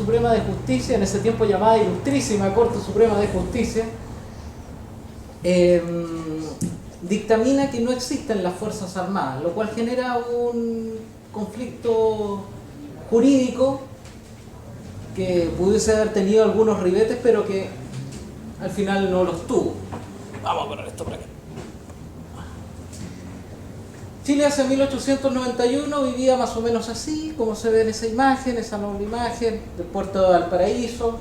Suprema de Justicia, en ese tiempo llamada Ilustrísima Corte Suprema de Justicia, dictamina que no existen las Fuerzas Armadas, lo cual genera un conflicto jurídico que pudiese haber tenido algunos ribetes, pero que al final no los tuvo. Vamos a poner esto por aquí. Chile hace 1891 vivía más o menos así, como se ve en esa imagen, esa noble imagen del puerto de Valparaíso.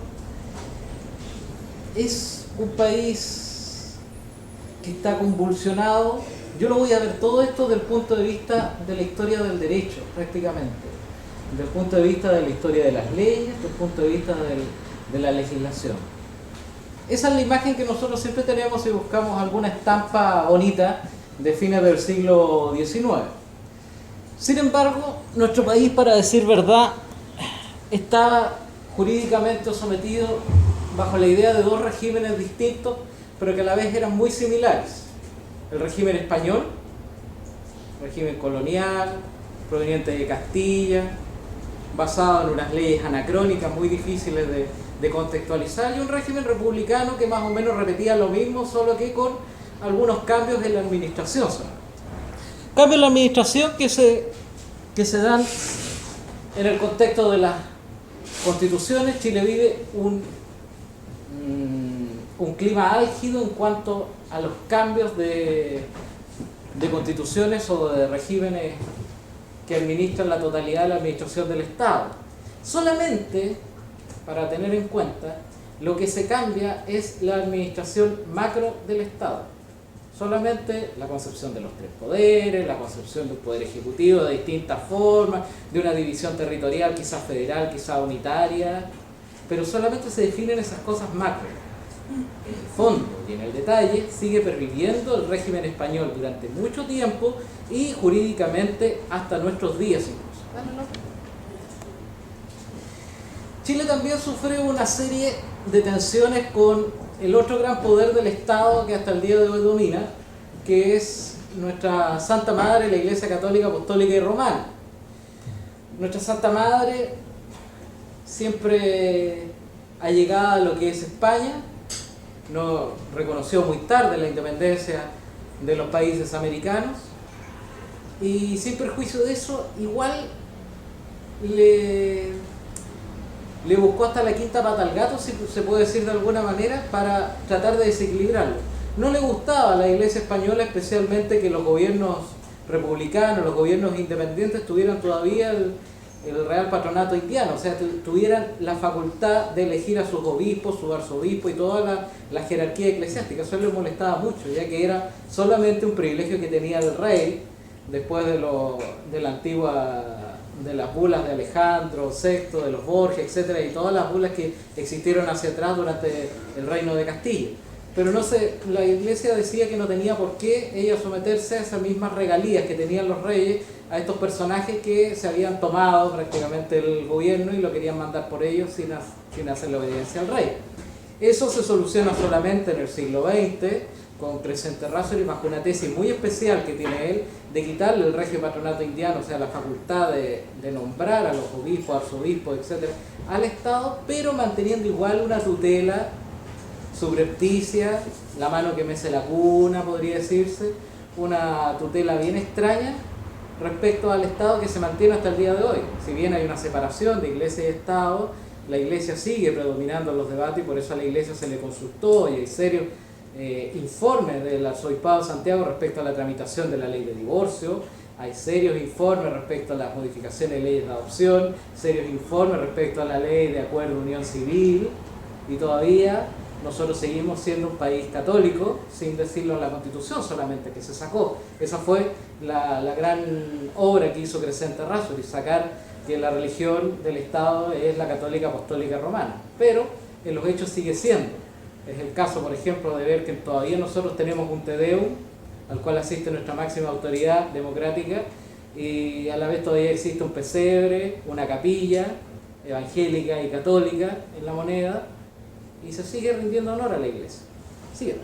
Es un país que está convulsionado. Yo lo voy a ver todo esto desde el punto de vista de la historia del derecho, prácticamente. Desde el punto de vista de la historia de las leyes, desde el punto de vista de la legislación. Esa es la imagen que nosotros siempre tenemos si buscamos alguna estampa bonita de fines del siglo XIX. Sin embargo, nuestro país, para decir verdad, estaba jurídicamente sometido bajo la idea de dos regímenes distintos, pero que a la vez eran muy similares. El régimen español, régimen colonial, proveniente de Castilla, basado en unas leyes anacrónicas muy difíciles de contextualizar, y un régimen republicano que más o menos repetía lo mismo, solo que con algunos cambios en la administración. Cambios en la administración que se dan en el contexto de las constituciones. Chile vive un clima álgido en cuanto a los cambios de constituciones o de regímenes que administran la totalidad de la administración del Estado. Solamente, para tener en cuenta, lo que se cambia es la administración macro del Estado. Solamente la concepción de los tres poderes, la concepción de un poder ejecutivo de distintas formas, de una división territorial, quizás federal, quizás unitaria, pero solamente se definen esas cosas macro. En el fondo y en el detalle sigue perviviendo el régimen español durante mucho tiempo y jurídicamente hasta nuestros días incluso. Chile también sufre una serie de tensiones con el otro gran poder del Estado que hasta el día de hoy domina, que es nuestra Santa Madre, la Iglesia Católica, Apostólica y Romana. Nuestra Santa Madre, siempre allegada a lo que es España, no reconoció muy tarde la independencia de los países americanos, y sin perjuicio de eso, igual le buscó hasta la quinta pata al gato, si se puede decir de alguna manera, para tratar de desequilibrarlo. No le gustaba a la Iglesia española especialmente que los gobiernos republicanos, los gobiernos independientes tuvieran todavía el Real Patronato Indiano, o sea, tuvieran la facultad de elegir a sus obispos, su arzobispo y toda la jerarquía eclesiástica. Eso le molestaba mucho, ya que era solamente un privilegio que tenía el rey después de la antigua, de las bulas de Alejandro VI, de los Borges, etcétera, y todas las bulas que existieron hacia atrás durante el reino de Castilla. Pero la Iglesia decía que no tenía por qué ella someterse a esas mismas regalías que tenían los reyes, a estos personajes que se habían tomado prácticamente el gobierno y lo querían mandar por ellos sin hacerle obediencia al rey. Eso se soluciona solamente en el siglo XX, con Crescente Razzoli, bajo una tesis muy especial que tiene él, de quitarle el regio patronato indiano, o sea, la facultad de nombrar a los obispos, arzobispos, etcétera, al Estado, pero manteniendo igual una tutela subrepticia, la mano que mece la cuna, podría decirse, una tutela bien extraña respecto al Estado que se mantiene hasta el día de hoy. Si bien hay una separación de Iglesia y Estado, la Iglesia sigue predominando en los debates y por eso a la Iglesia se le consultó y hay serios informes del Arzobispado de Santiago respecto a la tramitación de la ley de divorcio, hay serios informes respecto a las modificaciones de leyes de adopción, serios informes respecto a la ley de acuerdo de unión civil, y todavía nosotros seguimos siendo un país católico, sin decirlo en la Constitución solamente, que se sacó. Esa fue la gran obra que hizo Crescente Razzoli, sacar que la religión del Estado es la católica apostólica romana, pero en los hechos sigue siendo. Es el caso, por ejemplo, de ver que todavía nosotros tenemos un Te Deum, al cual asiste nuestra máxima autoridad democrática, y a la vez todavía existe un pesebre, una capilla evangélica y católica en la moneda, y se sigue rindiendo honor a la Iglesia. Sigue.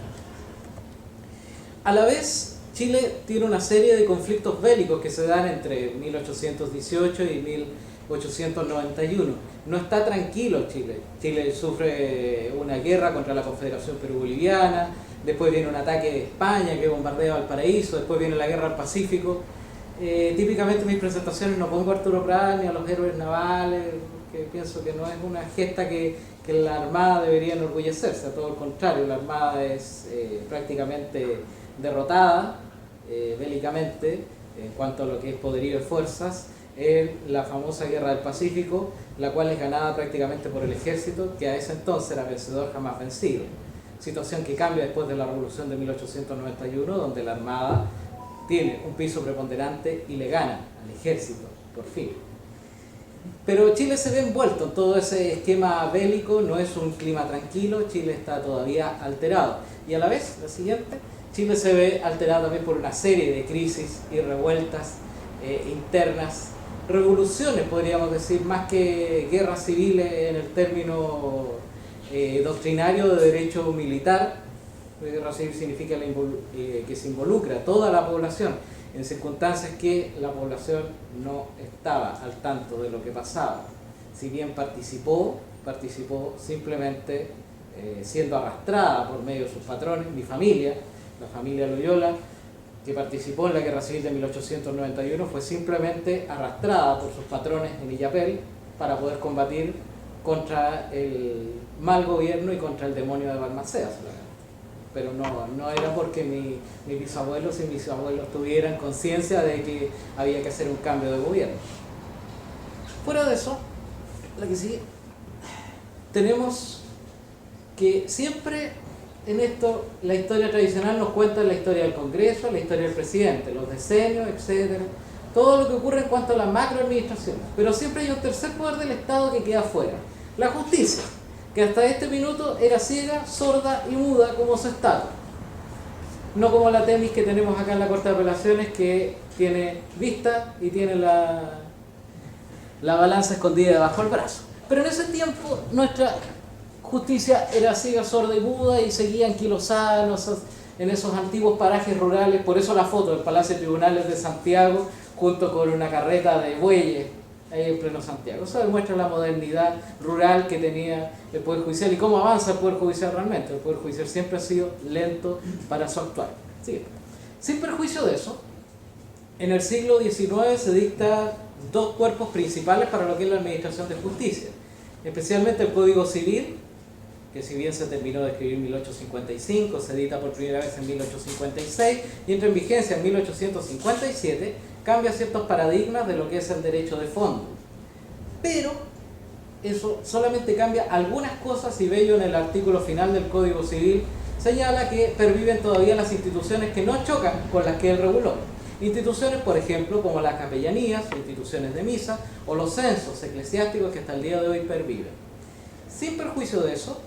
A la vez, Chile tiene una serie de conflictos bélicos que se dan entre 1818 y 1891. No está tranquilo Chile. Chile sufre una guerra contra la Confederación Perú-Boliviana, después viene un ataque de España que bombardea Valparaíso, después viene la guerra al Pacífico. Típicamente en mis presentaciones no pongo a Arturo Prat ni a los héroes navales, que pienso que no es una gesta que la Armada debería enorgullecerse, a todo el contrario, la Armada es prácticamente derrotada bélicamente en cuanto a lo que es poderío de fuerzas en la famosa Guerra del Pacífico, la cual es ganada prácticamente por el ejército, que a ese entonces era vencedor jamás vencido. Situación que cambia después de la Revolución de 1891, donde la Armada tiene un piso preponderante y le gana al ejército, por fin. Pero Chile se ve envuelto en todo ese esquema bélico, no es un clima tranquilo, Chile está todavía alterado. Y a la vez, la siguiente, Chile se ve alterado también por una serie de crisis y revueltas internas, revoluciones podríamos decir, más que guerras civiles en el término doctrinario de derecho militar. Guerra civil significa que se involucra a toda la población en circunstancias que la población no estaba al tanto de lo que pasaba. Si bien participó simplemente siendo arrastrada por medio de sus patrones. Mi familia, la familia Loyola, que participó en la Guerra Civil de 1891, fue simplemente arrastrada por sus patrones en Illapel para poder combatir contra el mal gobierno y contra el demonio de Balmaceda solamente. Pero no era porque mis bisabuelos y mis abuelos tuvieran conciencia de que había que hacer un cambio de gobierno. Fuera de eso, la que sigue, tenemos que siempre en esto la historia tradicional nos cuenta la historia del Congreso, la historia del presidente, los decenios, etcétera, todo lo que ocurre en cuanto a la macroadministración. Pero siempre hay un tercer poder del Estado que queda fuera, la justicia, que hasta este minuto era ciega, sorda y muda como su estatua. No como la Temis que tenemos acá en la Corte de Apelaciones, que tiene vista y tiene la balanza escondida debajo del brazo. Pero en ese tiempo nuestra justicia era ciega, sorda y muda y seguía anquilosada en esos antiguos parajes rurales. Por eso la foto del Palacio de Tribunales de Santiago junto con una carreta de bueyes ahí en pleno Santiago. Eso demuestra la modernidad rural que tenía el Poder Judicial y cómo avanza el Poder Judicial realmente. El Poder Judicial siempre ha sido lento para su actuar. Sí. Sin perjuicio de eso, en el siglo XIX se dictan dos cuerpos principales para lo que es la administración de justicia. Especialmente el Código Civil, que si bien se terminó de escribir en 1855, se edita por primera vez en 1856 y entra en vigencia en 1857, cambia ciertos paradigmas de lo que es el derecho de fondo. Pero eso solamente cambia algunas cosas y bello en el artículo final del Código Civil señala que perviven todavía las instituciones que no chocan con las que él reguló. Instituciones, por ejemplo, como las capellanías, o instituciones de misa, o los censos eclesiásticos que hasta el día de hoy perviven. Sin perjuicio de eso,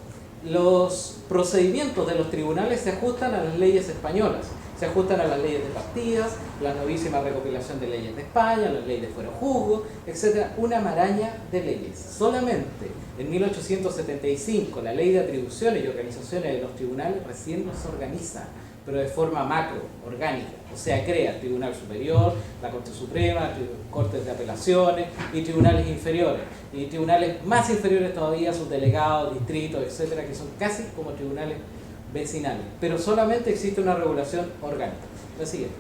los procedimientos de los tribunales se ajustan a las leyes españolas, se ajustan a las leyes de partidas, la novísima recopilación de leyes de España, la ley de fuero juzgo, etc. Una maraña de leyes. Solamente en 1875 la ley de atribuciones y organizaciones de los tribunales recién se organiza, pero de forma macro, orgánica. O sea, crea el Tribunal Superior, la Corte Suprema, Cortes de Apelaciones y tribunales inferiores. Y tribunales más inferiores todavía, sus delegados, distritos, etcétera, que son casi como tribunales vecinales. Pero solamente existe una regulación orgánica. La siguiente.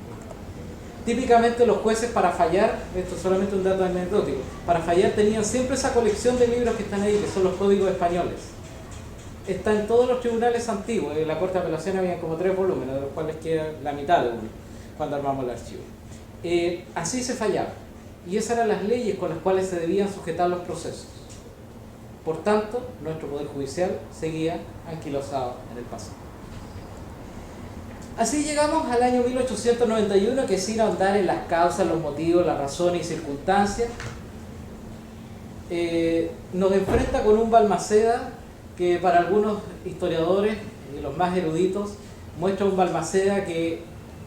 Típicamente los jueces para fallar, esto es solamente un dato anecdótico, para fallar tenían siempre esa colección de libros que están ahí, que son los códigos españoles. Está en todos los tribunales antiguos. En la Corte de Apelaciones había como 3 volúmenes, de los cuales queda la mitad de uno cuando armamos el archivo. Así se fallaba. Y esas eran las leyes con las cuales se debían sujetar los procesos. Por tanto, nuestro Poder Judicial seguía anquilosado en el pasado. Así llegamos al año 1891, que sin ahondar en las causas, los motivos, las razones y circunstancias, nos enfrenta con un Balmaceda que para algunos historiadores y los más eruditos muestra un Balmaceda que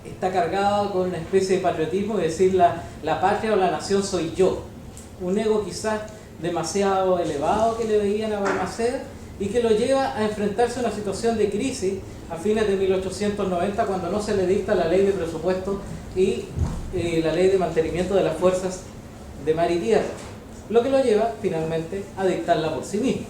está cargado con una especie de patriotismo, es decir, la patria o la nación soy yo. Un ego quizás demasiado elevado que le veían a Balmaceda y que lo lleva a enfrentarse a una situación de crisis a fines de 1890 cuando no se le dicta la ley de presupuesto y la ley de mantenimiento de las fuerzas de mar y tierra. lo que lo lleva finalmente a dictarla por sí mismo,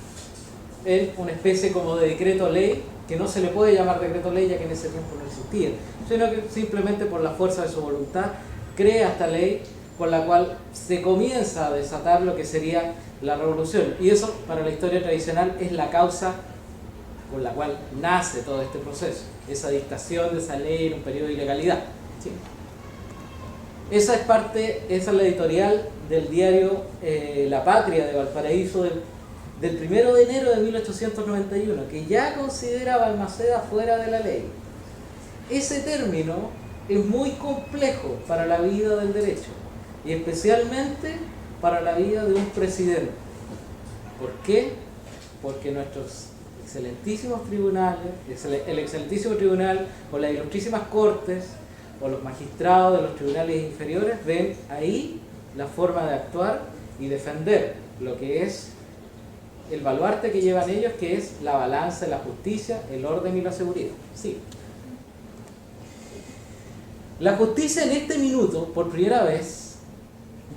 en una especie como de decreto ley, que no se le puede llamar decreto ley ya que en ese tiempo no existía, sino que simplemente por la fuerza de su voluntad crea esta ley con la cual se comienza a desatar lo que sería la revolución. Y eso, para la historia tradicional, es la causa con la cual nace todo este proceso, esa dictación de esa ley en un periodo de ilegalidad. ¿Sí? Esa es la editorial del diario La Patria de Valparaíso del 1 de enero de 1891, que ya considera a Balmaceda fuera de la ley. Ese término es muy complejo para la vida del derecho, y especialmente para la vida de un presidente. ¿Por qué? Porque nuestros excelentísimos tribunales, el excelentísimo tribunal o las ilustrísimas cortes o los magistrados de los tribunales inferiores ven ahí la forma de actuar y defender lo que es el baluarte que llevan ellos, que es la balanza de la justicia, el orden y la seguridad. Sí. La justicia en este minuto, por primera vez,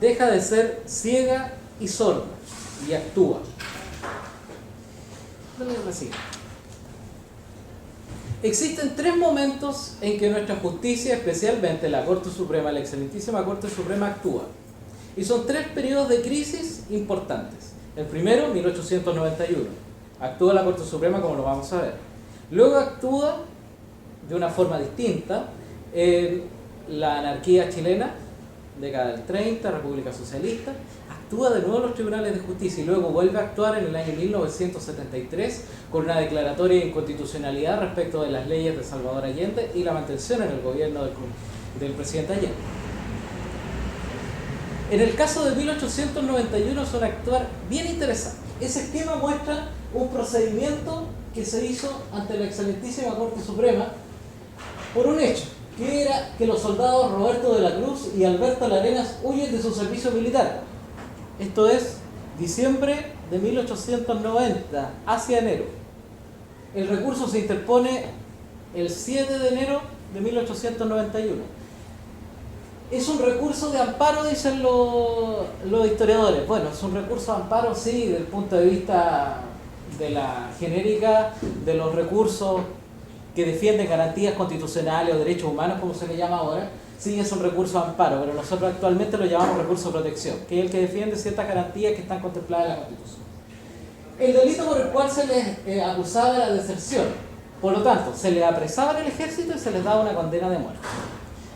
deja de ser ciega y sorda y actúa. Existen tres momentos en que nuestra justicia, especialmente la Corte Suprema, la excelentísima Corte Suprema, actúa. Y son tres periodos de crisis importantes. El primero, 1891. Actúa la Corte Suprema, como lo vamos a ver. Luego actúa de una forma distinta en la anarquía chilena, década del 30, República Socialista. Actúa de nuevo en los tribunales de justicia y luego vuelve a actuar en el año 1973 con una declaratoria de inconstitucionalidad respecto de las leyes de Salvador Allende y la mantención en el gobierno del presidente Allende. En el caso de 1891 es un actuar bien interesante. Ese esquema muestra un procedimiento que se hizo ante la excelentísima Corte Suprema por un hecho, que era que los soldados Roberto de la Cruz y Alberto Larenas huyen de su servicio militar. Esto es diciembre de 1890 hacia enero. El recurso se interpone el 7 de enero de 1891. Es un recurso de amparo, dicen los historiadores. Bueno, es un recurso de amparo, sí, desde el punto de vista de la genérica de los recursos que defienden garantías constitucionales o derechos humanos, como se le llama ahora. Sí, es un recurso de amparo, pero nosotros actualmente lo llamamos recurso de protección, que es el que defiende ciertas garantías que están contempladas en la Constitución. El delito por el cual se les acusaba era deserción. Por lo tanto, se les apresaba en el ejército y se les daba una condena de muerte.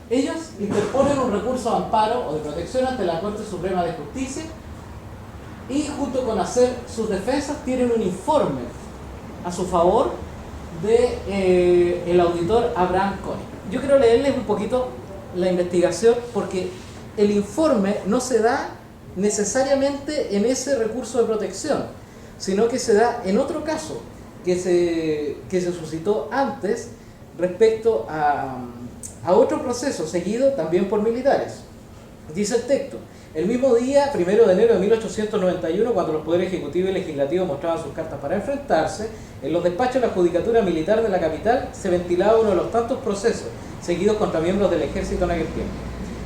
Ellos interponen un recurso de amparo o de protección ante la Corte Suprema de Justicia y junto con hacer sus defensas tienen un informe a su favor de el auditor Abraham Coney. Yo quiero leerles un poquito la investigación porque el informe no se da necesariamente en ese recurso de protección, sino que se da en otro caso que se suscitó antes respecto a otro proceso seguido también por militares. Dice el texto: el mismo día, 1 de enero de 1891, cuando los poderes ejecutivo y legislativo mostraban sus cartas para enfrentarse, en los despachos de la Judicatura Militar de la capital se ventilaba uno de los tantos procesos seguidos contra miembros del ejército en aquel tiempo.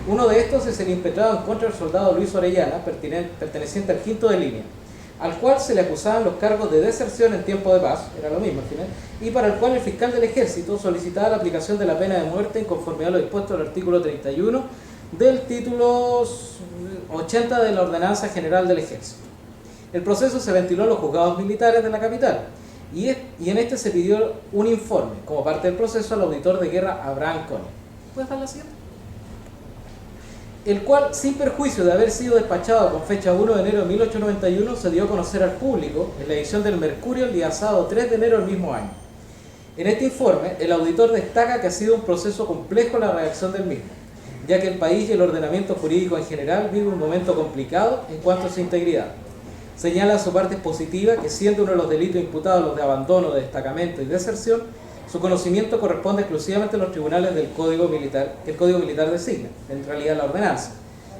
Uno de estos es el impetrado en contra del soldado Luis Orellana, perteneciente al 5º de línea, al cual se le acusaban los cargos de deserción en tiempo de paz, era lo mismo al final, y para el cual el fiscal del ejército solicitaba la aplicación de la pena de muerte en conformidad a lo dispuesto del artículo 31 del título 80 de la Ordenanza General del Ejército. El proceso se ventiló en los juzgados militares de la capital y en este se pidió un informe como parte del proceso al auditor de guerra Abraham Coney. ¿Puedes dar la siguiente? El cual, sin perjuicio de haber sido despachado con fecha 1 de enero de 1891, se dio a conocer al público en la edición del Mercurio el día sábado 3 de enero del mismo año. En este informe, el auditor destaca que ha sido un proceso complejo la redacción del mismo, ya que el país y el ordenamiento jurídico en general vive un momento complicado en cuanto a su integridad. Señala en su parte expositiva que, siendo uno de los delitos imputados los de abandono, de destacamento y deserción, su conocimiento corresponde exclusivamente a los tribunales del Código Militar, que el Código Militar designa, en realidad la ordenanza,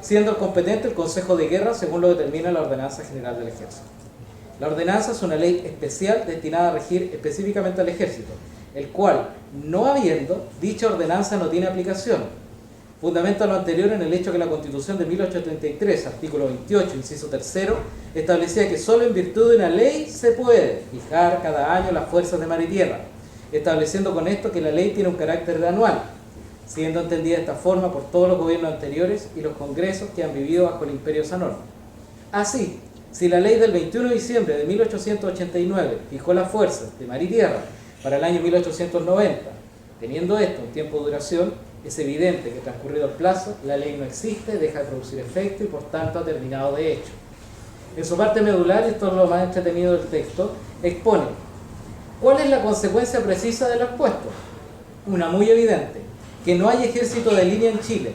siendo el competente el Consejo de Guerra según lo determina la Ordenanza General del Ejército. La ordenanza es una ley especial destinada a regir específicamente al Ejército, el cual, no habiendo, dicha ordenanza no tiene aplicación, Fundamenta lo anterior en el hecho que la Constitución de 1833, artículo 28, inciso tercero, establecía que solo en virtud de una ley se puede fijar cada año las fuerzas de mar y tierra, estableciendo con esto que la ley tiene un carácter de anual, siendo entendida de esta forma por todos los gobiernos anteriores y los congresos que han vivido bajo el imperio de esa norma. Así, si la ley del 21 de diciembre de 1889 fijó las fuerzas de mar y tierra para el año 1890, teniendo esto un tiempo de duración, es evidente que transcurrido el plazo, la ley no existe, deja de producir efecto y por tanto ha terminado de hecho. En su parte medular, esto es lo más entretenido del texto, expone ¿cuál es la consecuencia precisa de lo expuesto? Una muy evidente, que no hay ejército de línea en Chile.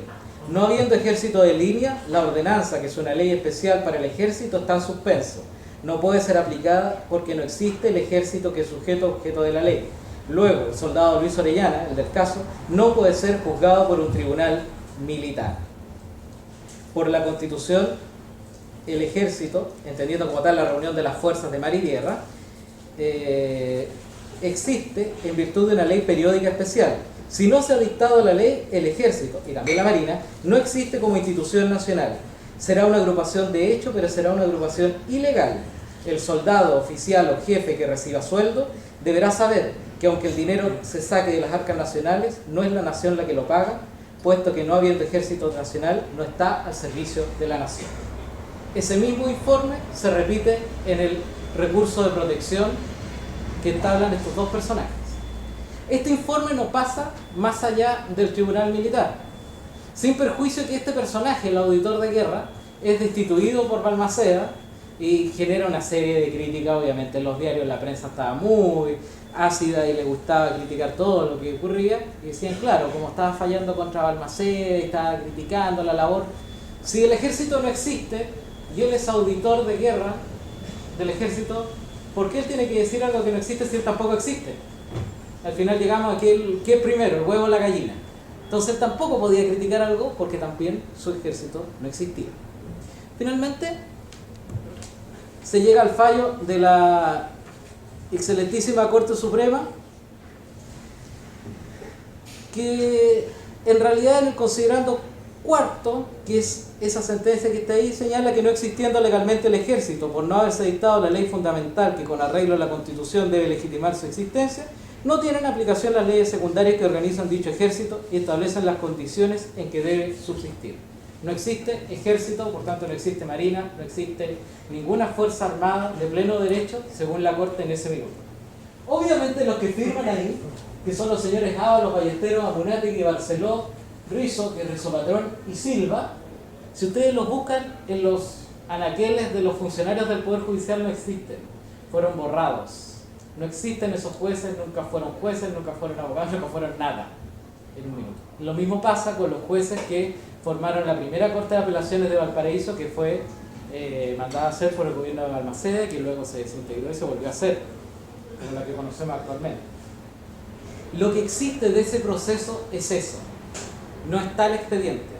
No habiendo ejército de línea, la ordenanza, que es una ley especial para el ejército, está en suspenso. No puede ser aplicada porque no existe el ejército que es objeto de la ley. Luego, el soldado Luis Orellana, el del caso, no puede ser juzgado por un tribunal militar. Por la Constitución, el ejército, entendiendo como tal la reunión de las fuerzas de mar y tierra, existe en virtud de una ley periódica especial. Si no se ha dictado la ley, el ejército, y también la marina, no existe como institución nacional. Será una agrupación de hecho, pero será una agrupación ilegal. El soldado, oficial o jefe que reciba sueldo deberá saber que aunque el dinero se saque de las arcas nacionales, no es la nación la que lo paga, puesto que no habiendo ejército nacional, no está al servicio de la nación. Ese mismo informe se repite en el recurso de protección que entablan estos dos personajes. Este informe no pasa más allá del tribunal militar, sin perjuicio que este personaje, el auditor de guerra, es destituido por Balmaceda y genera una serie de críticas. Obviamente en los diarios la prensa estaba muy ácida y le gustaba criticar todo lo que ocurría, y decían, claro, como estaba fallando contra Balmaceda y estaba criticando la labor. Si el ejército no existe y él es auditor de guerra del ejército, ¿por qué él tiene que decir algo que no existe si él tampoco existe? Al final llegamos a ¿qué es primero, el huevo o la gallina? Entonces él tampoco podía criticar algo porque también su ejército no existía. Finalmente se llega al fallo de la excelentísima Corte Suprema, que en realidad en el considerando cuarto, que es esa sentencia que está ahí, señala que no existiendo legalmente el ejército, por no haberse dictado la ley fundamental que con arreglo a la Constitución debe legitimar su existencia, no tienen aplicación las leyes secundarias que organizan dicho ejército y establecen las condiciones en que debe subsistir. No existe ejército, por tanto no existe marina, no existe ninguna fuerza armada de pleno derecho, según la Corte en ese minuto. Obviamente los que firman ahí, que son los señores Ábalos, Ballesteros, Amunátegui, Barceló, Rizo, que Rizo Patrón y Silva, si ustedes los buscan en los anaqueles de los funcionarios del Poder Judicial, no existen, fueron borrados. No existen esos jueces, nunca fueron jueces, nunca fueron abogados, nunca fueron nada en un minuto. Lo mismo pasa con los jueces que formaron la primera Corte de Apelaciones de Valparaíso, que fue mandada a hacer por el gobierno de Balmaceda, que luego se desintegró y se volvió a hacer, como la que conocemos actualmente. Lo que existe de ese proceso es eso. No está el expediente,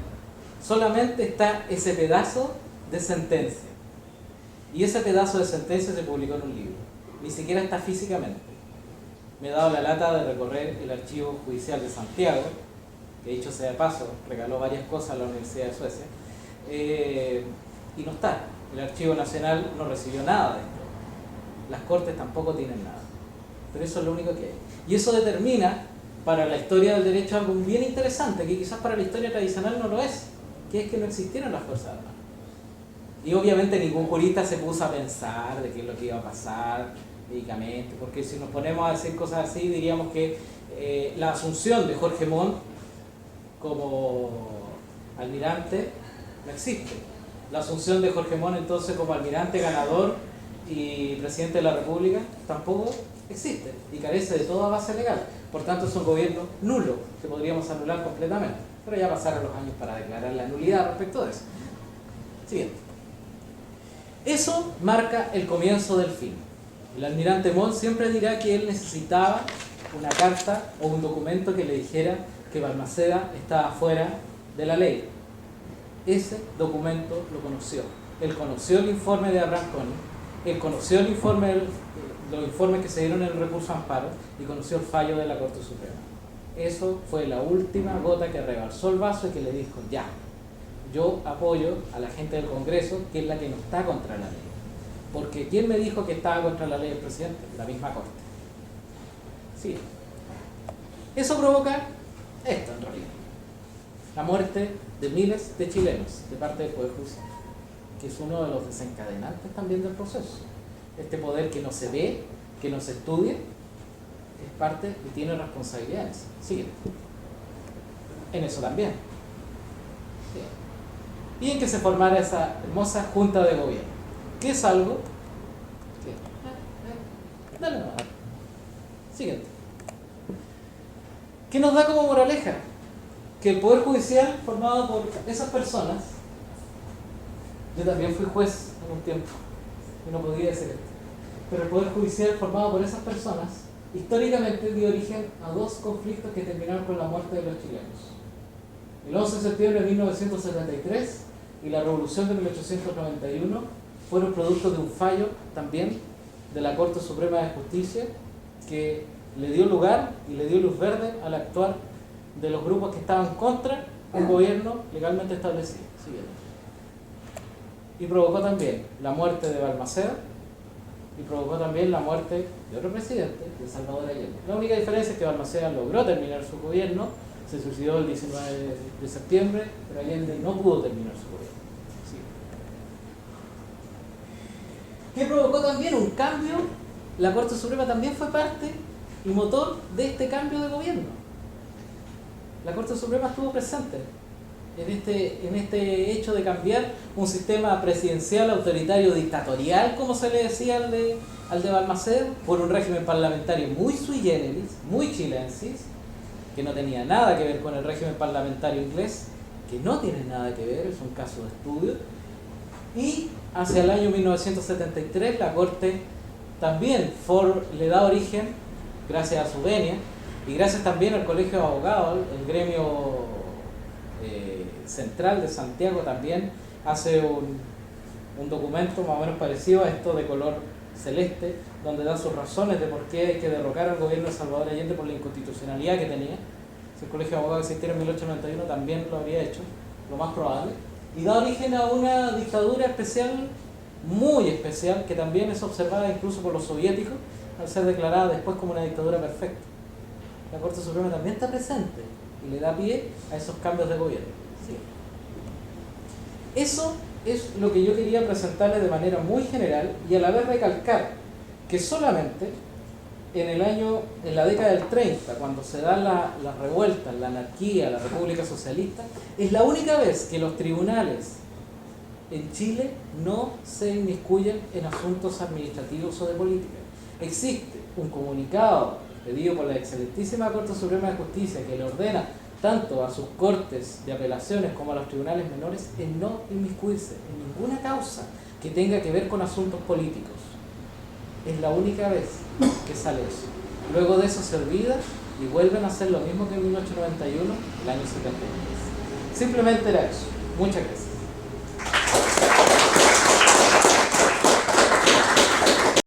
solamente está ese pedazo de sentencia. Y ese pedazo de sentencia se publicó en un libro. Ni siquiera está físicamente. Me he dado la lata de recorrer el archivo judicial de Santiago, que dicho sea de paso, regaló varias cosas a la Universidad de Suecia, y no está. El Archivo Nacional no recibió nada de esto. Las Cortes tampoco tienen nada. Pero eso es lo único que hay. Y eso determina, para la historia del derecho, algo bien interesante, que quizás para la historia tradicional no lo es, que es que no existieron las Fuerzas Armadas. Y obviamente ningún jurista se puso a pensar de qué es lo que iba a pasar médicamente, porque si nos ponemos a decir cosas así, diríamos que la asunción de Jorge Montt como almirante no existe. La asunción de Jorge Montt entonces como almirante ganador y presidente de la República tampoco existe y carece de toda base legal. Por tanto es un gobierno nulo que podríamos anular completamente. Pero ya pasaron los años para declarar la nulidad respecto de eso. Siguiente. Eso marca el comienzo del fin. El almirante Montt siempre dirá que él necesitaba una carta o un documento que le dijera que Balmaceda estaba fuera de la ley. Ese documento lo conoció. Él conoció el informe de Abraham Koenig, él conoció el informe, los informes que se dieron en el recurso de amparo y conoció el fallo de la Corte Suprema. Eso fue la última gota que rebalsó el vaso y que le dijo, ya, yo apoyo a la gente del Congreso, que es la que no está contra la ley. Porque ¿quién me dijo que estaba contra la ley del presidente? La misma Corte. Sí. Eso provoca esto en realidad. La muerte de miles de chilenos de parte del Poder Judicial, que es uno de los desencadenantes también del proceso. Este poder que no se ve, que no se estudia, es parte y tiene responsabilidades. Sigue. En eso también. Sí. Y en que se formara esa hermosa Junta de Gobierno, que es algo que... Dale nomás. Siguiente. ¿Qué nos da como moraleja? Que el Poder Judicial, formado por esas personas, yo también fui juez en un tiempo y no podía decir esto, pero el Poder Judicial formado por esas personas históricamente dio origen a dos conflictos que terminaron con la muerte de los chilenos: el 11 de septiembre de 1973 y la Revolución de 1891 fueron producto de un fallo también de la Corte Suprema de Justicia, que le dio lugar y le dio luz verde al actuar de los grupos que estaban contra un gobierno legalmente establecido. Y provocó también la muerte de Balmaceda y provocó también la muerte de otro presidente, de Salvador Allende. La única diferencia es que Balmaceda logró terminar su gobierno, se suicidó el 19 de septiembre, pero Allende no pudo terminar su gobierno. Sí. ¿Qué provocó también un cambio? La Corte Suprema también fue parte y motor de este cambio de gobierno. La Corte Suprema estuvo presente en este hecho de cambiar un sistema presidencial autoritario dictatorial, como se le decía al de Balmaceda, por un régimen parlamentario muy sui generis, muy chilensis, que no tenía nada que ver con el régimen parlamentario inglés, que no tiene nada que ver, es un caso de estudio. Y hacia el año 1973 la Corte también le da origen, gracias a su venia, y gracias también al Colegio de Abogados, el gremio central de Santiago también hace un documento más o menos parecido a esto, de color celeste, donde da sus razones de por qué hay que derrocar al gobierno de Salvador Allende por la inconstitucionalidad que tenía. Si el Colegio de Abogados existiera en 1891 también lo habría hecho, lo más probable, y da origen a una dictadura especial, muy especial, que también es observada incluso por los soviéticos, al ser declarada después como una dictadura perfecta. La Corte Suprema también está presente y le da pie a esos cambios de gobierno. Sí. Eso es lo que yo quería presentarles de manera muy general, y a la vez recalcar que solamente en la década del 30, cuando se dan las revueltas, la anarquía, la República Socialista, es la única vez que los tribunales en Chile no se inmiscuyen en asuntos administrativos o de política. Existe un comunicado pedido por la excelentísima Corte Suprema de Justicia que le ordena tanto a sus cortes de apelaciones como a los tribunales menores en no inmiscuirse en ninguna causa que tenga que ver con asuntos políticos. Es la única vez que sale eso. Luego de eso se olvida y vuelven a hacer lo mismo que en 1891, el año 73. Simplemente era eso. Muchas gracias.